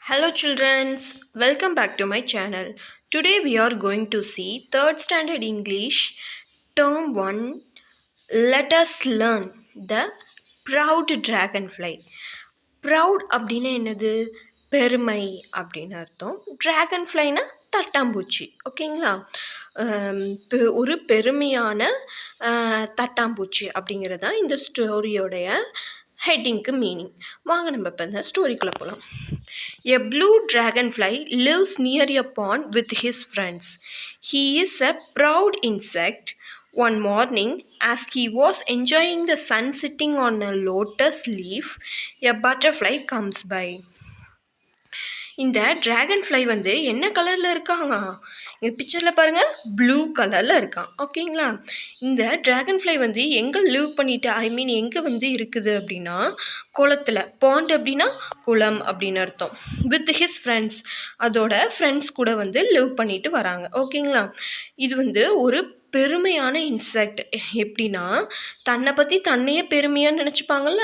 Hello childrens, welcome back to my channel. Today we are going to see 3rd standard English term 1. Let us learn the proud dragonfly. Proud அப்படின்னா என்னது? பெருமை அப்படின்னு அர்த்தம். Dragonflyனா தட்டாம்பூச்சி. ஓகேங்களா? ஒரு பெருமையான தட்டாம்பூச்சி அப்படிங்கிறது தான் இந்த ஸ்டோரியோடைய ஹெட்டிங்க்கு மீனிங். வாங்க நம்ம இப்போ இந்த ஸ்டோரிக்குள்ளே போகலாம். A blue dragonfly lives near a pond with his friends. He is a proud insect. One morning, as he was enjoying the sun sitting on a lotus leaf, a butterfly comes by. இந்த dragon fly வந்து என்ன கலரில் இருக்காங்க? இந்த பிக்சரில் பாருங்கள், blue கலரில் இருக்கான். ஓகேங்களா? இந்த ட்ராகன் ஃப்ளை வந்து எங்கே லிவ் பண்ணிட்டு எங்கே வந்து இருக்குது அப்படின்னா குளத்தில். பாண்ட் அப்படின்னா குளம் அப்படின்னு அர்த்தம். வித் ஹிஸ் ஃப்ரெண்ட்ஸ், அதோட ஃப்ரெண்ட்ஸ் கூட வந்து லிவ் பண்ணிட்டு வராங்க. ஓகேங்களா? இது வந்து ஒரு பெருமையான இன்செக்ட். எப்படின்னா தன்னை பற்றி தன்னையே பெருமையாக நினச்சிப்பாங்கள்ல,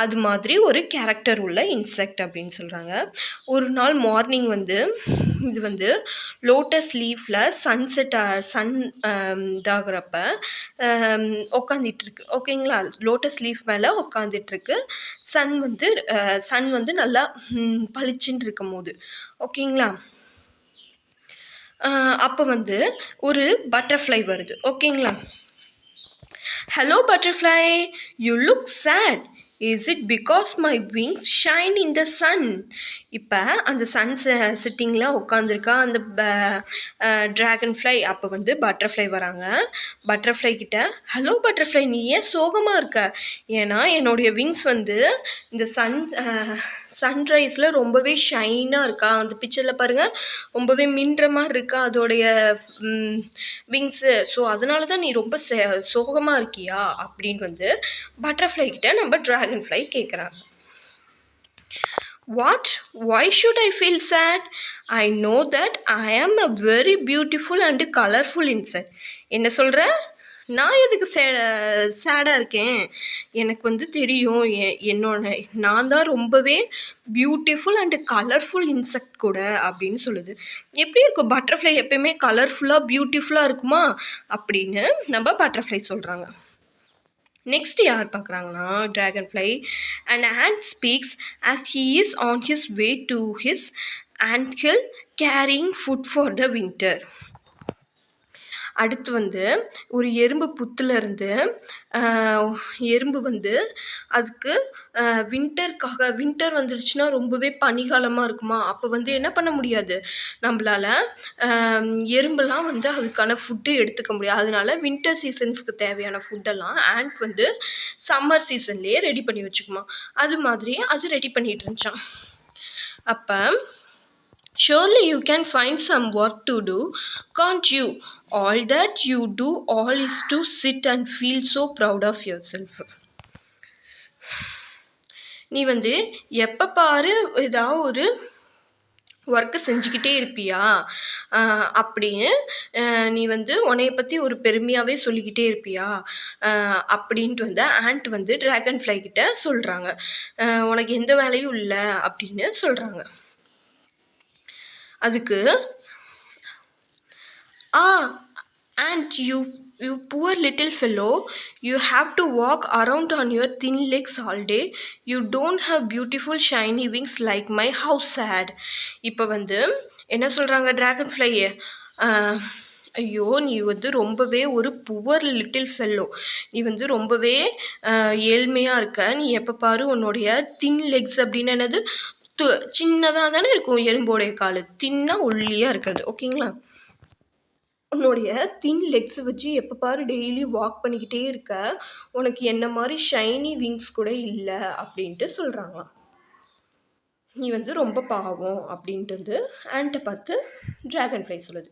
அது மாதிரி ஒரு கேரக்டர் உள்ள இன்செக்ட் அப்படின்னு சொல்கிறாங்க. ஒரு நாள் மார்னிங் வந்து இது வந்து லோட்டஸ் லீஃபில் சன் இதாகிறப்ப உக்காந்துட்டுருக்கு. ஓகேங்களா? லோட்டஸ் லீஃப் மேலே உக்காந்துட்டுருக்கு. சன் வந்து நல்லா பளிச்சுன்னு இருக்கும் போது. ஓகேங்களா? அப்போ வந்து ஒரு பட்டர்ஃப்ளை வருது. ஓகேங்களா? Hello butterfly, you look sad. Is it because my wings shine in the sun? இப்போ அந்த சன் சிட்டிங்கில் உட்காந்துருக்கா அந்த ட்ராகன் ஃப்ளை. அப்போ வந்து பட்டர்ஃப்ளை வராங்க. பட்டர்ஃப்ளை கிட்ட, ஹலோ பட்டர்ஃப்ளை, நீ ஏன் சோகமாக இருக்க? ஏன்னா என்னுடைய விங்ஸ் வந்து இந்த சன்ரைஸில் ரொம்பவே ஷைனாக இருக்கா. அந்த பிக்சரில் பாருங்கள், ரொம்பவே மின்ற மாதிரி இருக்கா அதோடைய விங்ஸு. ஸோ அதனால தான் நீ ரொம்ப சோகமாக இருக்கியா அப்படின்னு வந்து பட்டர்ஃப்ளை கிட்ட நம்ம ட்ராகன் ஃப்ளை கேட்குறாங்க. What? Why should I feel sad? I know that I am a very beautiful and colorful insect. என்ன சொல்கிற? நான் எதுக்கு சேடாக இருக்கேன்? எனக்கு வந்து தெரியும் நான் தான் ரொம்பவே பியூட்டிஃபுல் அண்டு கலர்ஃபுல் இன்செக்ட் கூட அப்படின்னு சொல்லுது. எப்படி இருக்கும்? பட்டர்ஃப்ளை எப்பயுமே கலர்ஃபுல்லாக பியூட்டிஃபுல்லாக இருக்குமா அப்படின்னு நம்ம பட்டர்ஃப்ளை சொல்கிறாங்க. நெக்ஸ்ட் யார் பார்க்குறாங்கன்னா dragonfly. And ant speaks as he is on his way to his anthill carrying food for the winter. அடுத்து வந்து ஒரு எறும்பு புத்துலேருந்து எறும்பு வந்து அதுக்கு வின்டர் வந்துருச்சுன்னா ரொம்பவே பனிகாலமாக இருக்குமா. அப்போ வந்து என்ன பண்ண முடியாது, நம்மளால் எறும்பெல்லாம் வந்து அதுக்கான ஃபுட்டு எடுத்துக்க முடியாது. அதனால வின்டர் சீசன்ஸ்க்கு தேவையான ஃபுட்டெல்லாம் ஆண்ட் வந்து சம்மர் சீசன்லேயே ரெடி பண்ணி வச்சுக்குமா. அது மாதிரி அது ரெடி பண்ணிகிட்டு இருந்துச்சான். அப்போ surely you can find some work to do, can't you? All that you do all is to sit and feel so proud of yourself. நீ வந்து எப்போ பாரு ஏதாவது ஒரு ஒர்க்கு செஞ்சுக்கிட்டே இருப்பியா அப்படின்னு நீ வந்து உன்னைய பற்றி ஒரு பெருமையாகவே சொல்லிக்கிட்டே இருப்பியா அப்படின்ட்டு வந்து ஆண்ட் வந்து ட்ராகன் ஃப்ளை கிட்ட சொல்கிறாங்க. உனக்கு எந்த வேலையும் இல்லை அப்படின்னு சொல்கிறாங்க. அதுக்கு and you poor little fellow, you have to walk around on your thin legs all day. You don't have beautiful shiny wings like my. How sad. இப்போ வந்து என்ன சொல்கிறாங்க ட்ராகன் ஃப்ளையை, ஐயோ நீ வந்து ரொம்பவே ஒரு புவர் லிட்டில் ஃபெல்லோ, நீ வந்து ரொம்பவே ஏழ்மையாக இருக்க. நீ எப்போ பாரு உன்னுடைய தின் லெக்ஸ் அப்படின்னு என்னது சின்னதாக தானே இருக்கும் எறும்போடைய கால், தின்னாக ஒல்லியாக இருக்காது. ஓகேங்களா? உன்னுடைய தின் லெக்ஸை வச்சு எப்போ பாரு டெய்லி வாக் பண்ணிக்கிட்டே இருக்க, உனக்கு என்ன மாதிரி ஷைனி விங்ஸ் கூட இல்லை அப்படின்ட்டு சொல்கிறாங்களாம். நீ வந்து ரொம்ப பாவம் அப்படின்ட்டு வந்து ஆண்ட்டை பார்த்து ட்ராகன் ஃப்ளை சொல்லுது.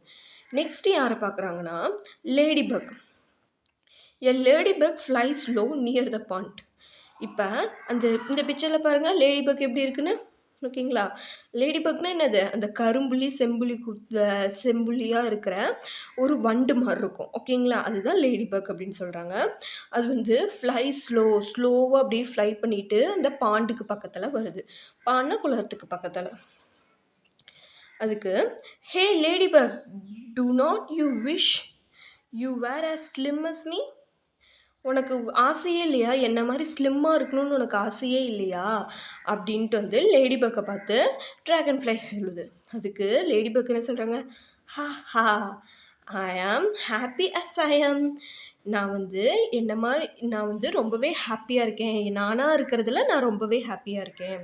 நெக்ஸ்ட்டு யாரை பார்க்குறாங்கன்னா ladybug. A ladybug flies low near the pond. இப்போ இந்த பிக்சரில் பாருங்கள் லேடி பக் எப்படி இருக்குன்னு. ஓகேங்களா? லேடி பக்னா என்னது, அந்த கரும்புள்ளி செம்புள்ளியாக இருக்கிற ஒரு வண்டு மாதிரி இருக்கும். ஓகேங்களா? அதுதான் லேடி பக் அப்படின்னு சொல்கிறாங்க. அது வந்து ஸ்லோவாக அப்படியே ஃப்ளை பண்ணிவிட்டு அந்த பாண்டுக்கு பக்கத்தில் வருது. பாண்டா குளத்துக்கு பக்கத்தில். அதுக்கு hey ladybug do not you wish you were as slim as me? உனக்கு ஆசையே இல்லையா என்ன மாதிரி ஸ்லிம்மாக இருக்கணும்னு உனக்கு ஆசையே இல்லையா அப்படின்ட்டு வந்து லேடி பக்கை பார்த்து ட்ராகன் ஃப்ளை சொல்லுது. அதுக்கு லேடி பக் என்ன சொல்கிறாங்க, ஹா ஹா ஐ ஆம் ஹாப்பி அஸ் ஐ ஆம். நான் வந்து என்ன மாதிரி நான் வந்து ரொம்பவே ஹாப்பியாக இருக்கேன், நானாக இருக்கிறதுல நான் ரொம்பவே ஹாப்பியாக இருக்கேன்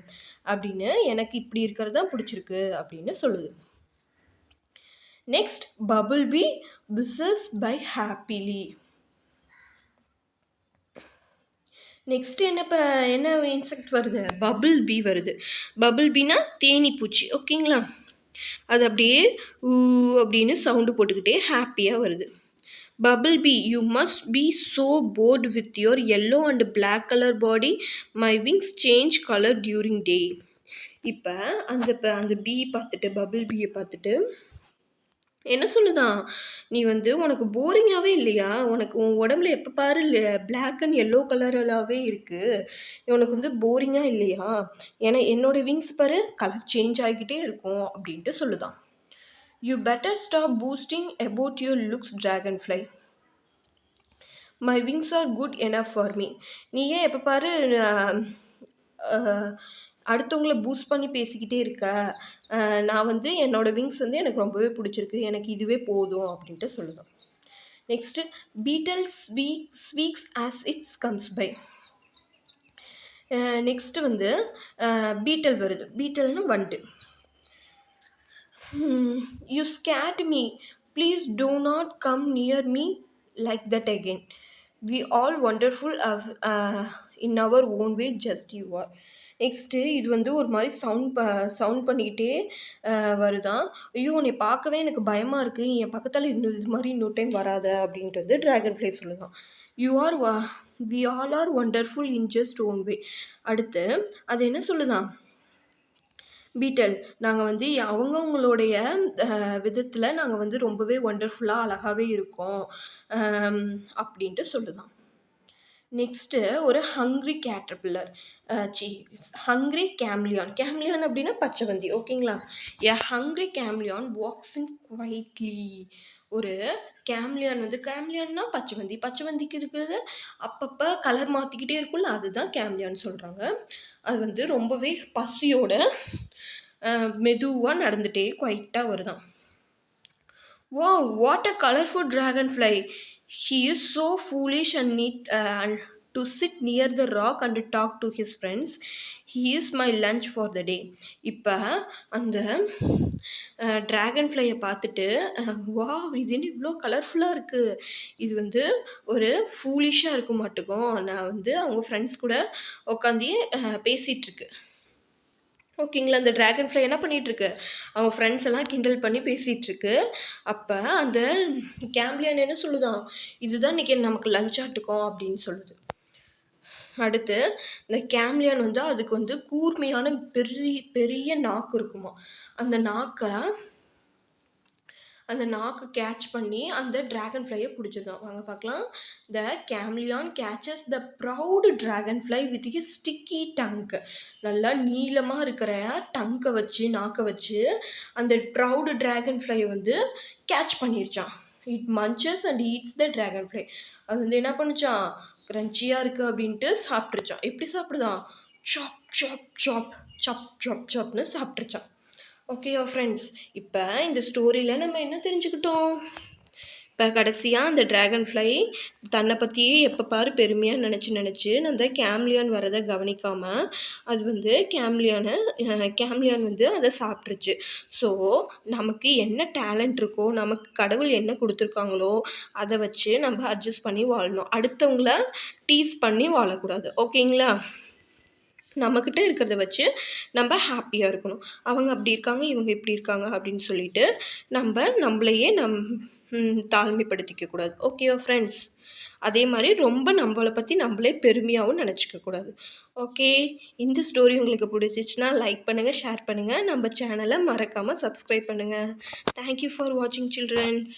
அப்படின்னு, எனக்கு இப்படி இருக்கிறது தான் பிடிச்சிருக்கு அப்படின்னு சொல்லுது. Next bumble bee passes by happily. Next என்ன இன்செக்ட் வருது, பபுள் பி வருது. பபுள் பீனா தேனி பூச்சி, ஓகேங்களா. அது அப்படியே ஊ அப்படின்னு சவுண்டு போட்டுக்கிட்டே ஹாப்பியாக வருது. Bubble B you must be so bored with your yellow and black colour body, my wings change colour during day. இப்போ அந்த பீ பார்த்துட்டு, பபுள் பீயை பார்த்துட்டு என்ன சொல்லுதான், நீ வந்து உனக்கு போரிங்காகவே இல்லையா, உனக்கு உன் உடம்புல எப்போ பாரு பிளாக் அண்ட் எல்லோ கலரலாகவே இருக்குது, உனக்கு வந்து போரிங்காக இல்லையா, ஏன்னா என்னோடய விங்ஸ் பாரு கலர் சேஞ்ச் ஆகிக்கிட்டே இருக்கும் அப்படின்ட்டு சொல்லுதான். You better stop boosting about your looks dragon fly, my wings are good enough for me. நீ ஏன் எப்போ பாரு அடுத்தவங்கள பூஸ்ட் பண்ணி பேசிக்கிட்டே இருக்க, நான் வந்து என்னோடய விங்ஸ் வந்து எனக்கு ரொம்பவே பிடிச்சிருக்கு, எனக்கு இதுவே போதும் அப்படின்ட்டு சொல்லுதான். Next beetle speaks as its comes by. Next வந்து பீட்டல் வருது. பீட்டல்னு வண்டு. You scared me, please do not come near me like that again, we all wonderful in our own way, just you are. Next இது வந்து ஒரு மாதிரி sound பண்ணிக்கிட்டே வருதான். ஐயோ உன்னை பார்க்கவே எனக்கு பயமாக இருக்குது, என் பக்கத்தில் இது மாதிரி இன்னொரு டைம் வராத அப்படின்றது ட்ராகன் ஃப்ளை சொல்லுதான். You are we all are wonderful in just own way. அடுத்து அது என்ன சொல்லுதான், பீட்டல் நாங்கள் வந்து அவங்கவுங்களுடைய விதத்தில் நாங்கள் வந்து ரொம்பவே ஒண்டர்ஃபுல்லாக அழகாகவே இருக்கோம் அப்படின்ட்டு சொல்லுதான். நெக்ஸ்ட்டு ஒரு ஹங்க்ரி கேட்டர்பில்லர், ஹங்க்ரி கேம்லியான். கேம்லியான் அப்படின்னா பச்சைவந்தி, ஓகேங்களா. எ ஹங்க்ரி கேம்லியான் வாக்ஸ் இன் குவைட்லி. ஒரு கேம்லியான் வந்து, கேம்லியான்னா பச்சைவந்தி, பச்சைவந்திக்கு இருக்கிறது அப்பப்போ கலர் மாற்றிக்கிட்டே இருக்கும்ல, அதுதான் கேம்லியான்னு சொல்கிறாங்க. அது வந்து ரொம்பவே பசியோட மெதுவாக நடந்துகிட்டே குவைட்டாக வருதான். Wow, what a colorful dragonfly! He is so foolish and neat to sit near the rock and talk to his friends. He is my lunch for the day. இப்போ அந்த ட்ராகன் ஃப்ளையை பார்த்துட்டு, வா இது என்ன இவ்வளோ கலர்ஃபுல்லாக இருக்குது, இது வந்து ஒரு ஃபூலிஷாக இருக்க மாட்டுக்கும், நான் வந்து அவங்க ஃப்ரெண்ட்ஸ் கூட உட்காந்து பேசிகிட்ருக்கு, ஓகேங்களா. அந்த ட்ராகன் ஃப்ளை என்ன பண்ணிகிட்ருக்கு, அவங்க ஃப்ரெண்ட்ஸ் எல்லாம் கிண்டல் பண்ணி பேசிகிட்ருக்கு. அப்போ அந்த கேம்லியான் என்ன சொல்லுதான், இதுதான் இன்றைக்கி நமக்கு லஞ்ச் ஆட்டுக்கும் அப்படின்னு சொல்லுது. அடுத்து இந்த கேம்லியான் வந்து அதுக்கு வந்து கூர்மையான பெரிய நாக்கு இருக்குமா, அந்த நாக்கு கேட்ச் பண்ணி அந்த ட்ராகன் ஃப்ளையை பிடிச்சிருந்தோம். வாங்க பார்க்கலாம். The chameleon catches the proud dragonfly with his sticky tongue. நல்லா நீளமாக இருக்கிற நாக்கை வச்சு அந்த ப்ரவுடு ட்ராகன் ஃப்ளையை வந்து கேட்ச் பண்ணிருச்சான். It munches and eats the dragonfly. அது வந்து என்ன பண்ணுச்சான், க்ரன்ச்சியாக இருக்குது அப்படின்ட்டு சாப்பிட்ருச்சான். எப்படி சாப்பிடுதான், சாப் சாப் சாப் சாப் சாப் சாப்னு சாப்பிட்ருச்சான். ஓகேவா ஃப்ரெண்ட்ஸ், இப்போ இந்த ஸ்டோரியில் நம்ம என்ன தெரிஞ்சுக்கிட்டோம், இப்போ கடைசியாக அந்த ட்ராகன் ஃப்ளை தன்னை பற்றியே எப்போ பாரு பெருமையாக நினச்சி அந்த கேம்லியான் வரதை கவனிக்காமல் அது வந்து கேம்லியான் வந்து அதை சாப்பிட்ருச்சு. ஸோ நமக்கு என்ன டேலண்ட் இருக்கோ, நமக்கு கடவுள் என்ன கொடுத்துருக்காங்களோ அதை வச்சு நம்ம அட்ஜஸ்ட் பண்ணி வாழணும், அடுத்தவங்கள டீஸ் பண்ணி வாழக்கூடாது, ஓகேங்களா. நம்மக்கிட்ட இருக்கிறத வச்சு நம்ம ஹாப்பியாக இருக்கணும். அவங்க அப்படி இருக்காங்க, இவங்க இப்படி இருக்காங்க அப்படின்னு சொல்லிட்டு நம்மளையே தாழ்மைப்படுத்திக்க கூடாது, ஓகேவா ஃப்ரெண்ட்ஸ். அதே மாதிரி ரொம்ப நம்மளை பற்றி நம்மளே பெருமையாகவும் நினச்சிக்க கூடாது. ஓகே, இந்த ஸ்டோரி உங்களுக்கு பிடிச்சிச்சின்னா லைக் பண்ணுங்கள், ஷேர் பண்ணுங்கள், நம்ம சேனலை மறக்காமல் சப்ஸ்கிரைப் பண்ணுங்கள். தேங்க்யூ ஃபார் வாட்சிங் சில்ட்ரன்ஸ்.